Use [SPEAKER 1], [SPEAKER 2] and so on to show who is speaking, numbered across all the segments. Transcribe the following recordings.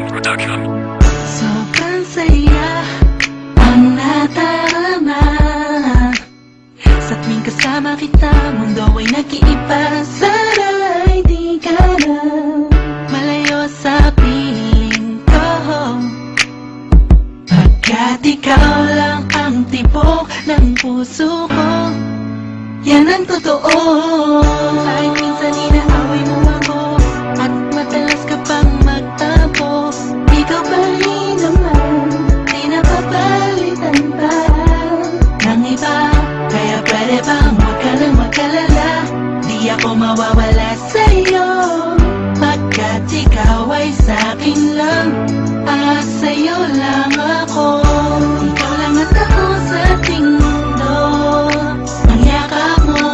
[SPEAKER 1] Production.
[SPEAKER 2] Sobrang saya ang nadarama sa tuwing kasama kita. Mundo ay nag-iiba, sana'y di ka na malayo sa piling ko, pagkat ikaw lang ang tibok ng puso ko. Yan ang totoo. Kahit minsan inaaway mo ako at madalas ka pang magtampo, ikaw pa rin naman, di napapalitan pa ng iba. Kaya pwede bang huwag ka nang mag-alala, di ako mawawala sa'yo, pagkat ikaw ay sa'kin lang, sa'yo lang ako. Ikaw lang at ako sa ating mundo. Ang yakap mo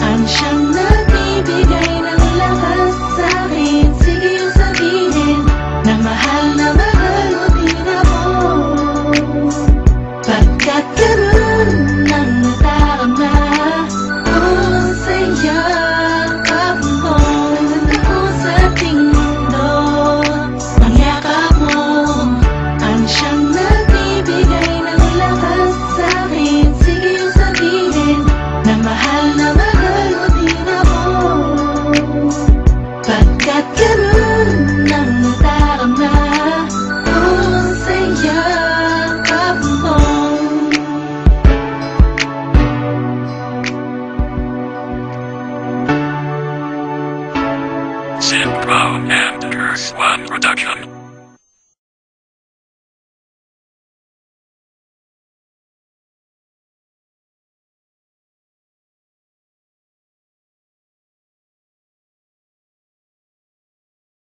[SPEAKER 2] ang siyang nagbibigay ng lakas sa'kin. Sige yung sabihin na mahal mo din ako, pagkat ganun ang nadarama ko sa yakap mo. Ako sa ating mundo. Ang yakap mo ang siyang nagbibigay ng lakas sa'kin. Sige yung sabihin na mahal mo din ako, pagkat ganun ang nadarama ko sa yakap mo.
[SPEAKER 1] Sim Pro and Earth One Production.